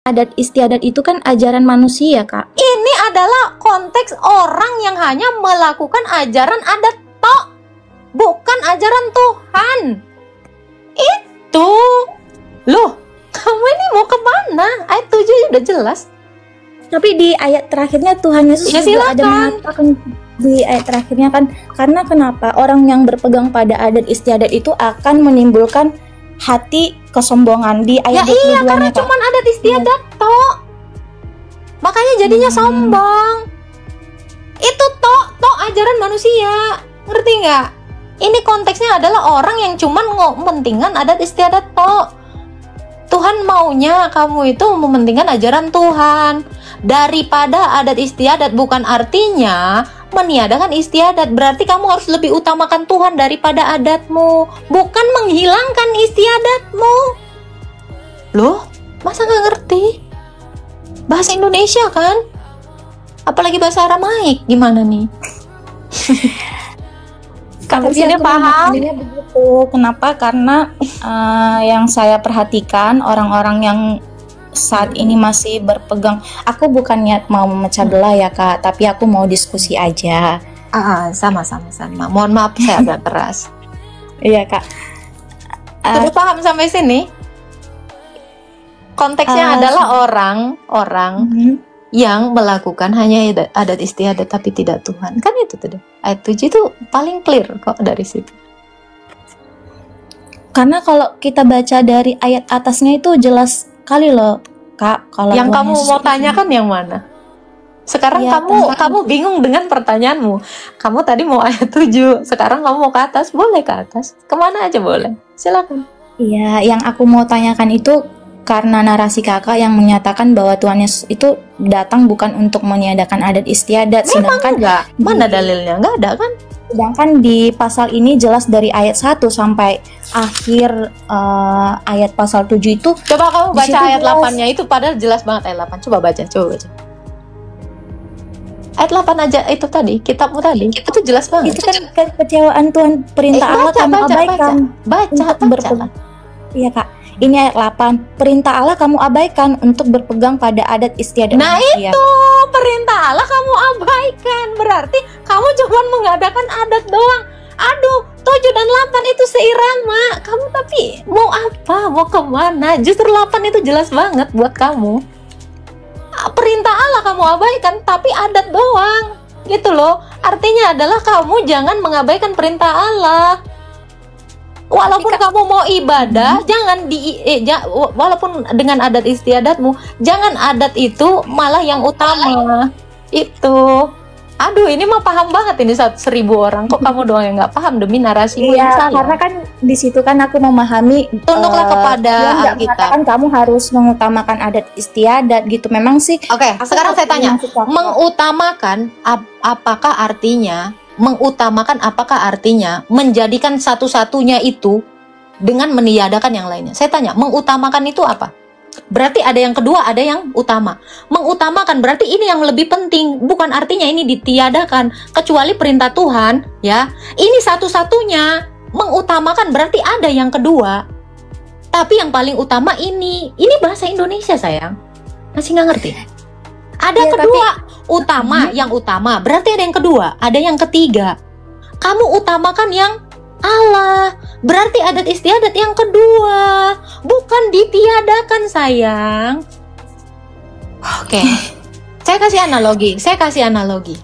adat istiadat itu kan ajaran manusia, Kak. Ini adalah konteks orang yang hanya melakukan ajaran adat tok, bukan ajaran Tuhan. Itu. Loh, kamu ini mau kemana? Ayat 7 udah jelas. Tapi di ayat terakhirnya Tuhan Yesus Ya, juga ada silakan. mengatakan di ayat terakhirnya kan, karena kenapa orang yang berpegang pada adat istiadat itu akan menimbulkan hati kesombongan di Ya ayat iya, 22-nya, karena Kak. cuman adat istiadat tok. Makanya jadinya sombong. Itu tok ajaran manusia. Ngerti nggak? Ini konteksnya adalah orang yang cuman mementingkan adat istiadat tok. Tuhan maunya kamu itu mementingkan ajaran Tuhan daripada adat istiadat. Bukan artinya meniadakan istiadat, berarti kamu harus lebih utamakan Tuhan daripada adatmu, bukan menghilangkan istiadatmu. Loh, masa nggak ngerti? Bahasa Indonesia kan? Apalagi bahasa Aramaik, gimana nih? Kamu Tapi sini aku paham? memahaminya begitu. Kenapa? Karena yang saya perhatikan orang-orang yang saat ini masih berpegang, aku bukan niat mau memecah belah ya, Kak, tapi aku mau diskusi aja. Sama. Mohon maaf saya agak keras. Iya, Kak. Sudah paham sampai sini? Konteksnya adalah orang yang melakukan hanya adat istiadat tapi tidak Tuhan. Kan itu tadi. Ayat 7 itu paling clear kok dari situ. Karena kalau kita baca dari ayat atasnya itu jelas kali loh, Kak, kalau Yang Tuhan kamu Yesus mau itu- tanyakan yang mana? Sekarang Ya, kamu bingung dengan pertanyaanmu. Kamu tadi mau ayat 7, sekarang kamu mau ke atas. Boleh ke atas. Kemana aja boleh. Silakan. Iya, yang aku mau tanyakan itu karena narasi Kakak yang menyatakan bahwa Tuhan Yesus itu datang bukan untuk meniadakan adat istiadat, sedangkan Enggak. Mana dalilnya? Enggak ada kan? sedangkan di pasal ini jelas dari ayat 1 sampai akhir ayat pasal 7 itu Coba kamu Di baca situ ayat jelas. 8-nya itu, padahal jelas banget ayat 8. Coba baca. Ayat 8 aja itu tadi, kitabmu tadi. Itu jelas banget. itu kan kekecewaan Tuhan, perintah Allah kamu abaikan. Baca. Untuk berpegang. Iya, Kak. Ini ayat 8. Perintah Allah kamu abaikan untuk berpegang pada adat istiadat Nah manusia. itu perintah Allah kamu abaikan. Berarti kamu cuma mengadakan adat doang. Aduh, 7 dan 8 itu seirama. Kamu tapi mau apa? Mau kemana? Justru 8 itu jelas banget buat kamu. Perintah Allah kamu abaikan, tapi adat doang. Gitu loh. Artinya adalah kamu jangan mengabaikan perintah Allah. Walaupun kamu mau ibadah, jangan walaupun dengan adat istiadatmu, jangan adat itu malah yang utama. Itu. Aduh, ini mah paham banget ini 1.000 orang. Kok kamu doang yang nggak paham demi narasimu yang Iya, salah? karena kan di situ kan aku memahami Tunduklah kepada Tuhan nggak Alkitab. mengatakan kamu harus mengutamakan adat istiadat gitu. Memang sih Oke, aku sekarang saya tanya, maksud aku. mengutamakan apakah artinya menjadikan satu-satunya itu dengan meniadakan yang lainnya? Saya tanya, mengutamakan itu apa? Berarti ada yang kedua, ada yang utama. Mengutamakan berarti ini yang lebih penting, bukan artinya ini ditiadakan kecuali perintah Tuhan, ya. Ini satu-satunya. Mengutamakan berarti ada yang kedua. Tapi yang paling utama ini bahasa Indonesia, sayang. Masih nggak ngerti? Ada Ya, kedua, utama, yang utama. Berarti ada yang kedua, ada yang ketiga. Kamu utamakan yang Allah, berarti adat istiadat yang kedua, bukan ditiadakan, sayang. Oke. Saya kasih analogi.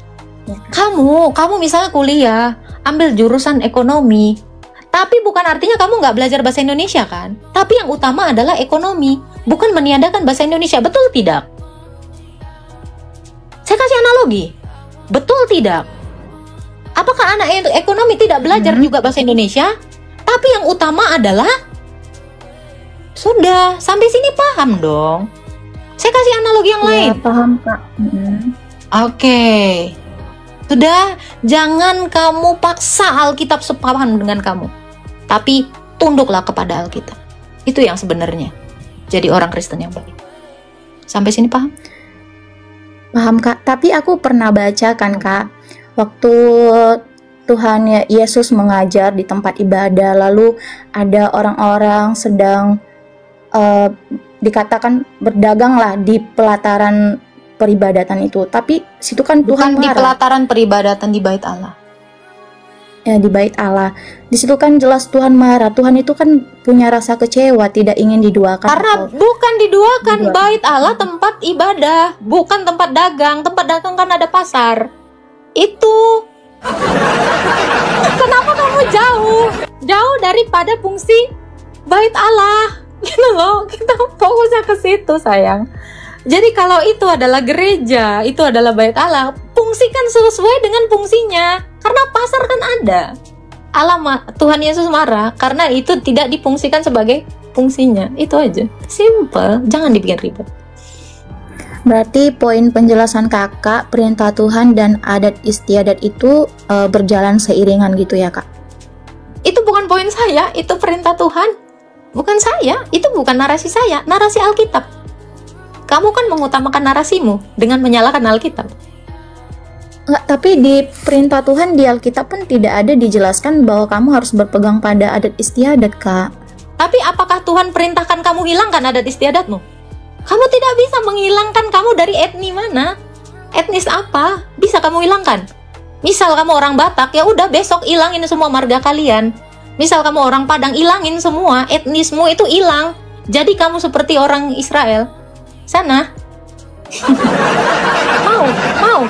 Kamu misalnya kuliah, ambil jurusan ekonomi, tapi bukan artinya kamu nggak belajar bahasa Indonesia kan? Tapi yang utama adalah ekonomi, bukan meniadakan bahasa Indonesia, betul tidak? Saya kasih analogi, betul tidak? Apakah anak ekonomi tidak belajar juga bahasa Indonesia? Tapi yang utama adalah sudah, sampai sini paham dong. Saya kasih analogi yang lain. Ya, paham, Kak. Oke. Sudah, jangan kamu paksa Alkitab sepaham dengan kamu. Tapi tunduklah kepada Alkitab. Itu yang sebenarnya jadi orang Kristen yang baik. Sampai sini paham? Paham, Kak. Tapi aku pernah baca kan, Kak, waktu Tuhan Yesus mengajar di tempat ibadah, lalu ada orang-orang sedang dikatakan berdagang lah di pelataran peribadatan itu. Tapi situ kan Tuhan Bukan di marah. pelataran peribadatan di Bait Allah. Ya, di bait Allah. Di situ kan jelas Tuhan marah. Tuhan itu kan punya rasa kecewa, tidak ingin diduakan. Karena atau- bukan diduakan, Diduakan. Bait Allah tempat ibadah, bukan tempat dagang. Tempat dagang kan ada pasar. Itu. Kenapa kamu jauh daripada fungsi Bait Allah? Gitu loh, kita fokusnya ke situ, sayang. Jadi kalau itu adalah gereja, itu adalah Bait Allah, fungsikan sesuai dengan fungsinya. Karena pasar kan ada. Tuhan Yesus marah karena itu tidak difungsikan sebagai fungsinya. Itu aja. Simple, jangan dibikin ribet. Berarti poin penjelasan kakak, perintah Tuhan dan adat istiadat itu berjalan seiringan gitu ya kak? Itu bukan poin saya, itu perintah Tuhan. Bukan saya, itu bukan narasi saya, narasi Alkitab. Kamu kan mengutamakan narasimu dengan menyalahkan Alkitab. Enggak, tapi di perintah Tuhan di Alkitab pun tidak ada dijelaskan bahwa kamu harus berpegang pada adat istiadat kak. Tapi apakah Tuhan perintahkan kamu hilangkan adat istiadatmu? Kamu tidak bisa menghilangkan kamu dari etni mana. Etnis apa? Bisa kamu hilangkan. Misal kamu orang Batak, ya udah besok hilangin semua marga kalian. Misal kamu orang Padang, hilangin semua, etnismu itu hilang. Jadi kamu seperti orang Israel. Sana. Mau.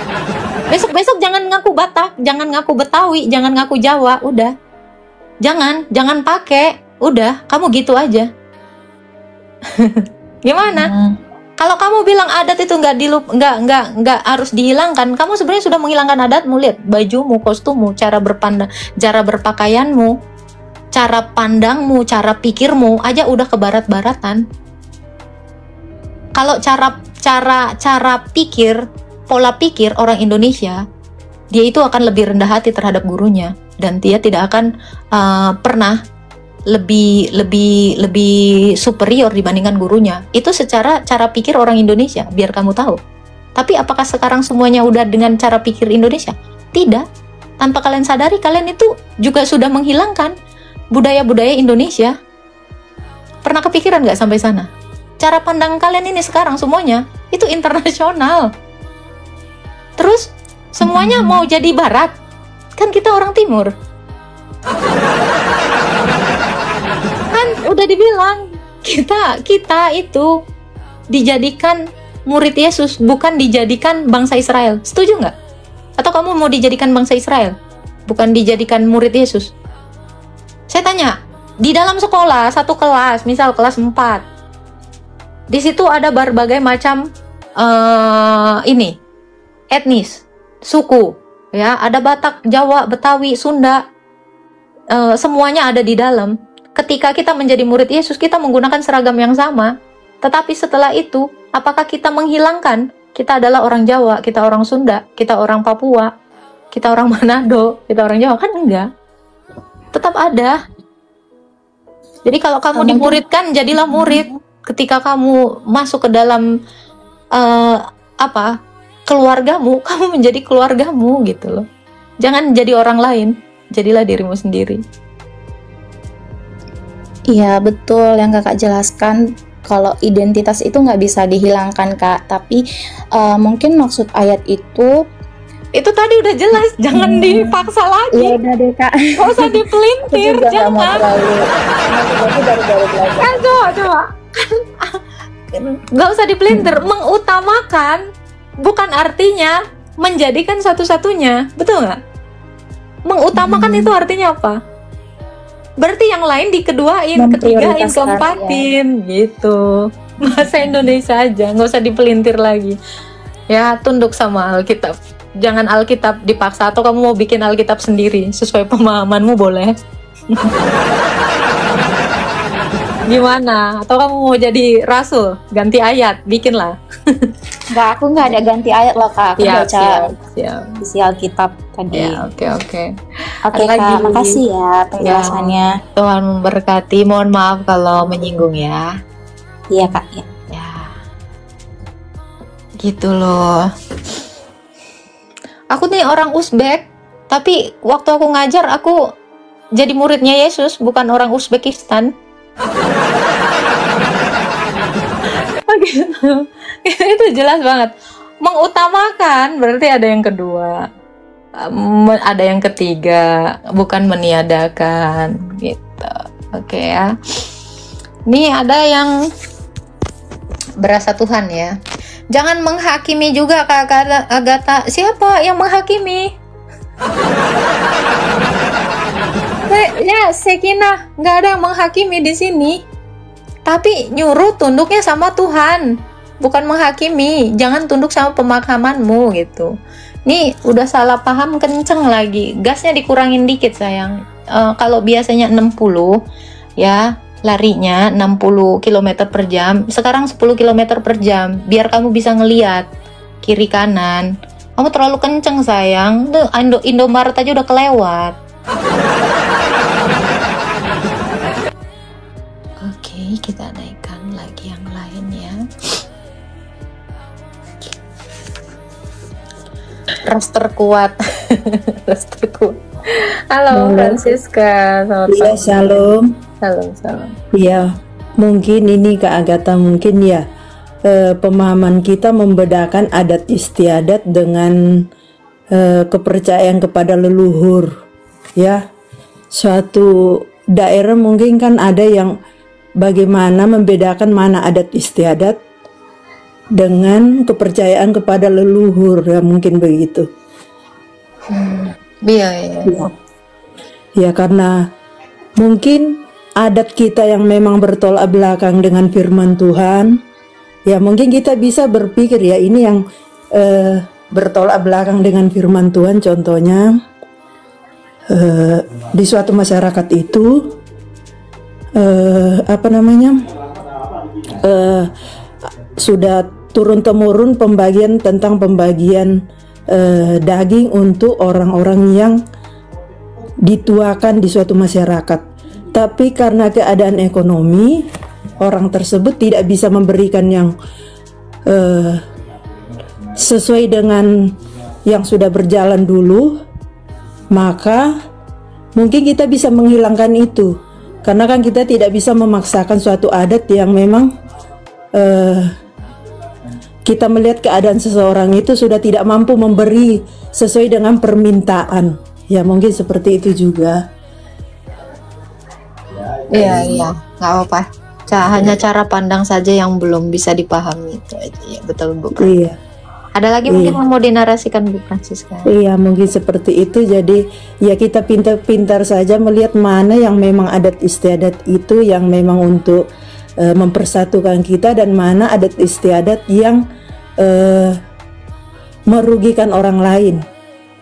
Besok jangan ngaku Batak, jangan ngaku Betawi, jangan ngaku Jawa, udah. Jangan pakai, udah, kamu gitu aja. Gimana? Kalau kamu bilang adat itu nggak harus dihilangkan, kamu sebenarnya sudah menghilangkan adatmu. Lihat bajumu, kostummu, cara berpakaianmu, cara pandangmu, cara pikirmu aja udah ke barat-baratan. Kalau cara pikir, pola pikir orang Indonesia, dia itu akan lebih rendah hati terhadap gurunya dan dia tidak akan pernah lebih superior dibandingkan gurunya. Itu secara cara pikir orang Indonesia, biar kamu tahu. Tapi apakah sekarang semuanya udah dengan cara pikir Indonesia? Tidak. Tanpa kalian sadari, kalian itu juga sudah menghilangkan budaya-budaya Indonesia. Pernah kepikiran nggak sampai sana? Cara pandang kalian ini sekarang semuanya itu internasional. Terus semuanya mau jadi barat. Kan kita orang timur. Kan udah dibilang kita itu dijadikan murid Yesus, bukan dijadikan bangsa Israel. Setuju nggak? Atau kamu mau dijadikan bangsa Israel, bukan dijadikan murid Yesus? Saya tanya, di dalam sekolah satu kelas, misal kelas 4, di situ ada berbagai macam etnis, suku, ya, ada Batak, Jawa, Betawi, Sunda, semuanya ada di dalam. Ketika kita menjadi murid Yesus, kita menggunakan seragam yang sama. Tetapi setelah itu, apakah kita menghilangkan kita adalah orang Jawa, kita orang Sunda, kita orang Papua, kita orang Manado, kita orang Jawa? Kan enggak. Tetap ada. Jadi kalau kamu dimuridkan, jadilah murid. Ketika kamu masuk ke dalam keluargamu, kamu menjadi keluargamu gitu loh. Jangan jadi orang lain, jadilah dirimu sendiri. Iya betul yang kakak jelaskan. Kalau identitas itu nggak bisa dihilangkan kak, tapi mungkin maksud ayat itu tadi udah jelas, jangan dipaksa lagi. ya udah deh kak. Gak usah dipelintir, jangan. Kan coba. Gak usah dipelintir. Mengutamakan bukan artinya menjadikan satu-satunya, betul nggak? Mengutamakan itu artinya apa? Berarti yang lain dikeduain, ketigain, keempatin, gitu. Bahasa Indonesia aja, nggak usah dipelintir lagi. Ya, tunduk sama Alkitab. Jangan Alkitab dipaksa, atau kamu mau bikin Alkitab sendiri sesuai pemahamanmu boleh. Gimana? Atau kamu mau jadi rasul, ganti ayat, bikinlah. Enggak, aku nggak ada ganti ayat loh kak. Aku baca siap. isi Alkitab tadi. Ya, oke. Oke kak, makasih ya penjelasannya. Ya, Tuhan memberkati. Mohon maaf kalau menyinggung ya. Iya kak. Ya. Ya, gitu loh. Aku nih orang Uzbek, tapi waktu aku ngajar aku jadi muridnya Yesus, bukan orang Uzbekistan. Itu jelas banget. Mengutamakan berarti ada yang kedua, ada yang ketiga, bukan meniadakan gitu. Oke ya. Nih ada yang berasa Tuhan ya. Jangan menghakimi juga Kak Agatha. Siapa yang menghakimi? Ya, Sekina, nggak ada yang menghakimi di sini. Tapi nyuruh tunduknya sama Tuhan, bukan menghakimi. Jangan tunduk sama pemahamanmu gitu. Nih udah salah paham kenceng lagi. Gasnya dikurangin dikit sayang. Kalau biasanya 60 ya, larinya 60 km per jam, sekarang 10 km per jam, biar kamu bisa ngeliat kiri kanan. Kamu terlalu kenceng sayang. Tuh Indomaret aja udah kelewat. Oke, kita naikkan lagi yang lain ya. Ras terkuat. Ras terkuat. Halo Francisca, selamat Iya, pagi. shalom. Salam. Iya, mungkin ini Kak Agatha, mungkin ya pemahaman kita membedakan adat istiadat dengan kepercayaan kepada leluhur. Ya, suatu daerah mungkin kan ada yang bagaimana membedakan mana adat istiadat dengan kepercayaan kepada leluhur, ya mungkin begitu. Iya. Ya, karena mungkin adat kita yang memang bertolak belakang dengan firman Tuhan, ya mungkin kita bisa berpikir ya ini yang bertolak belakang dengan firman Tuhan. Contohnya di suatu masyarakat itu sudah turun temurun tentang pembagian daging untuk orang-orang yang dituakan di suatu masyarakat. Tapi karena keadaan ekonomi, orang tersebut tidak bisa memberikan yang sesuai dengan yang sudah berjalan dulu, maka mungkin kita bisa menghilangkan itu. Karena kan kita tidak bisa memaksakan suatu adat yang memang kita melihat keadaan seseorang itu sudah tidak mampu memberi sesuai dengan permintaan. Ya mungkin seperti itu juga. Iya, nggak apa-apa. Hanya cara pandang saja yang belum bisa dipahami itu aja ya, betul Bu. Iya. Ada lagi mungkin yang mau dinarasikan Bu Francisca? Iya, mungkin seperti itu. Jadi ya kita pintar-pintar saja melihat mana yang memang adat istiadat itu yang memang untuk mempersatukan kita, dan mana adat istiadat yang merugikan orang lain.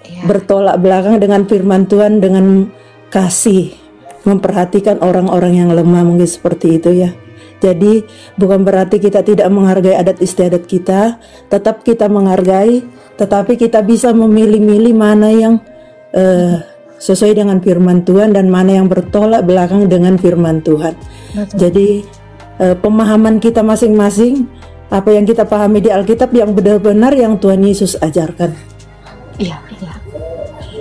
Iya. Bertolak belakang dengan firman Tuhan, dengan kasih, memperhatikan orang-orang yang lemah, mungkin seperti itu ya. Jadi bukan berarti kita tidak menghargai adat istiadat kita, tetap kita menghargai, tetapi kita bisa memilih-milih mana yang sesuai dengan firman Tuhan dan mana yang bertolak belakang dengan firman Tuhan. Betul. Jadi pemahaman kita masing-masing, apa yang kita pahami di Alkitab yang benar-benar yang Tuhan Yesus ajarkan. Iya.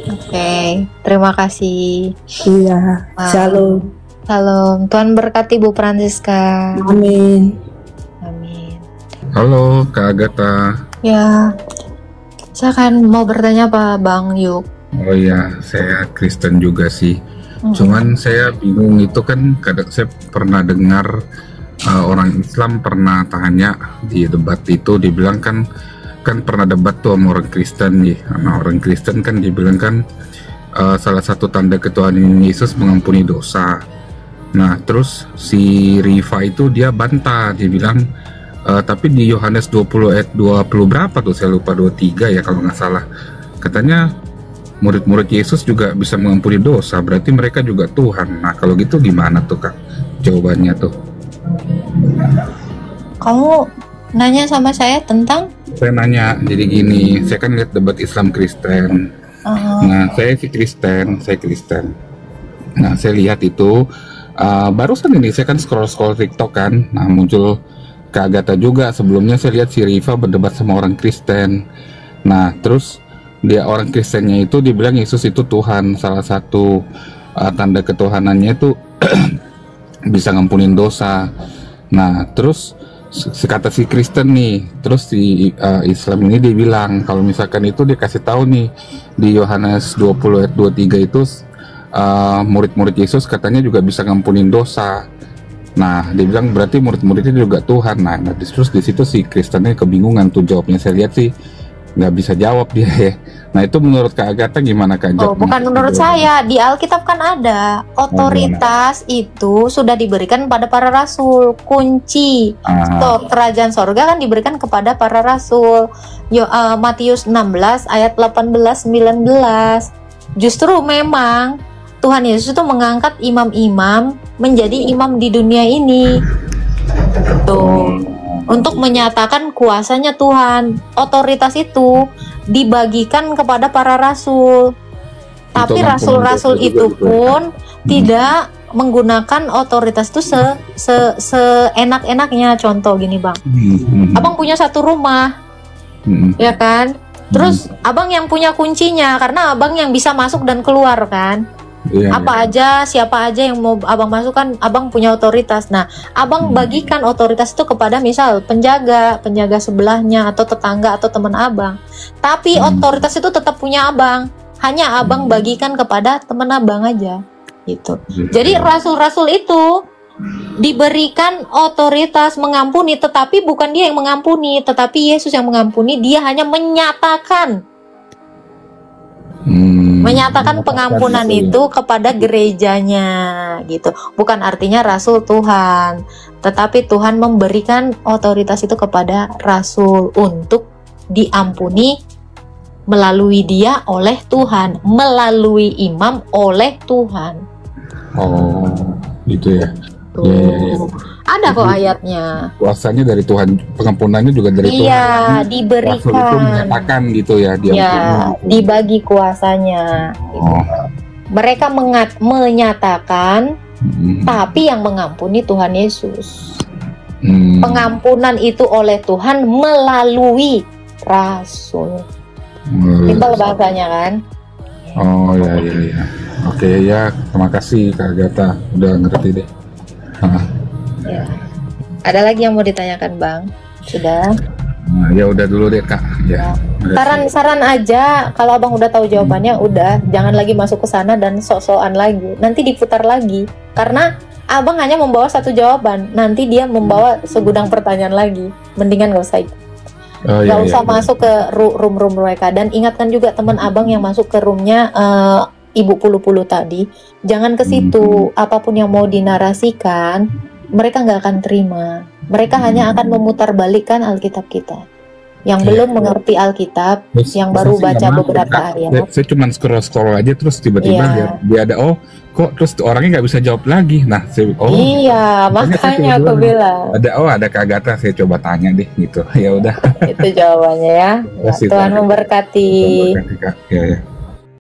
Oke, terima kasih. Iya, shalom. Salam. Tuhan berkati Bu Francisca. Amin. Amin. Halo Kak Agatha. Ya, saya kan mau bertanya Pak Bang Yuk. Oh iya, saya Kristen juga sih. Cuman saya bingung, itu kan kadang saya pernah dengar orang Islam pernah tanya di debat itu, dibilang kan pernah debat tuh sama orang Kristen nih. Nah, orang Kristen kan dibilang kan salah satu tanda ketuhanan Yesus mengampuni dosa. Nah, terus si Riva itu dia bantah, dia bilang tapi di Yohanes 20 ayat 20 berapa tuh, saya lupa, 23 ya kalau nggak salah. Katanya murid-murid Yesus juga bisa mengampuni dosa, berarti mereka juga Tuhan. Nah, kalau gitu gimana tuh Kak jawabannya tuh? Kamu nanya sama saya tentang? Saya nanya, jadi gini, saya kan lihat debat Islam Kristen. Nah, saya Kristen. Nah, saya lihat itu barusan ini saya kan scroll TikTok kan. Nah, muncul Kak Agatha juga. Sebelumnya saya lihat si Riva berdebat sama orang Kristen. Nah, terus dia orang Kristennya itu dibilang Yesus itu Tuhan. Salah satu tanda ketuhanannya itu bisa ngampunin dosa. Nah, terus kata si Kristen nih, terus si Islam ini dia bilang kalau misalkan itu dia kasih tahu nih di Yohanes 20 ayat 23 itu murid-murid Yesus katanya juga bisa ngampunin dosa. Nah, dia bilang berarti murid-muridnya juga Tuhan. Nah, terus di situ si Kristennya kebingungan tuh jawabnya. Saya lihat sih nggak bisa jawab dia ya. Nah, itu menurut Kak Agatha gimana Kak? Oh, bukan menurut saya. Di Alkitab kan ada otoritas itu sudah diberikan pada para rasul. Kunci kerajaan sorga kan diberikan kepada para rasul. Matius 16 ayat 18-19. Justru memang Tuhan Yesus itu mengangkat imam-imam menjadi imam di dunia ini. Tuh. Untuk menyatakan kuasanya Tuhan. Otoritas itu dibagikan kepada para rasul. Tapi rasul-rasul itu pun tidak menggunakan otoritas itu seenak-enaknya. Contoh gini Bang, Abang punya satu rumah, ya kan? Terus Abang yang punya kuncinya, karena Abang yang bisa masuk dan keluar kan? Siapa aja yang mau Abang masukkan, Abang punya otoritas. Nah, Abang bagikan otoritas itu kepada misal penjaga sebelahnya atau tetangga atau teman Abang. Tapi otoritas itu tetap punya Abang. Hanya Abang bagikan kepada teman Abang aja gitu. Jadi rasul-rasul itu diberikan otoritas mengampuni, tetapi bukan dia yang mengampuni, tetapi Yesus yang mengampuni. Dia hanya menyatakan pengampunan itu kepada gerejanya gitu. Bukan artinya rasul Tuhan, tetapi Tuhan memberikan otoritas itu kepada rasul untuk diampuni melalui dia oleh Tuhan, melalui imam oleh Tuhan. Oh, gitu ya. Ada kok ayatnya. Kuasanya dari Tuhan, pengampunannya juga dari Tuhan. Iya, diberikan. Rasul itu menyatakan gitu ya, dibagi kuasanya. Gitu. Mereka menyatakan, tapi yang mengampuni Tuhan Yesus. Pengampunan itu oleh Tuhan melalui rasul. Simpel bahasanya kan? Oh ya. Oke ya, terima kasih Kak Agatha, udah ngerti deh. Ya. Ada lagi yang mau ditanyakan Bang? Sudah? Nah, ya udah dulu deh Kak. Ya. Saran aja, kalau Abang udah tahu jawabannya, udah jangan lagi masuk ke sana dan sok-sokan lagi. Nanti diputar lagi, karena Abang hanya membawa satu jawaban, nanti dia membawa segudang pertanyaan lagi. Mendingan gak usah ikut. Gak usah masuk ke room mereka. Dan ingatkan juga teman Abang yang masuk ke roomnya Ibu Pulu-Pulu tadi, jangan ke situ. Apapun yang mau dinarasikan, mereka nggak akan terima. Mereka hanya akan memutarbalikkan Alkitab kita. Yang belum mengerti Alkitab, yang baru baca beberapa ayat. Saya cuma scroll aja, terus tiba-tiba dia ada kok terus orangnya nggak bisa jawab lagi. Nah, makanya aku bilang. Ada Kak Agatha, saya coba tanya deh gitu. Ya udah. Itu jawabannya ya. Tuhan memberkati. Kak. Ya.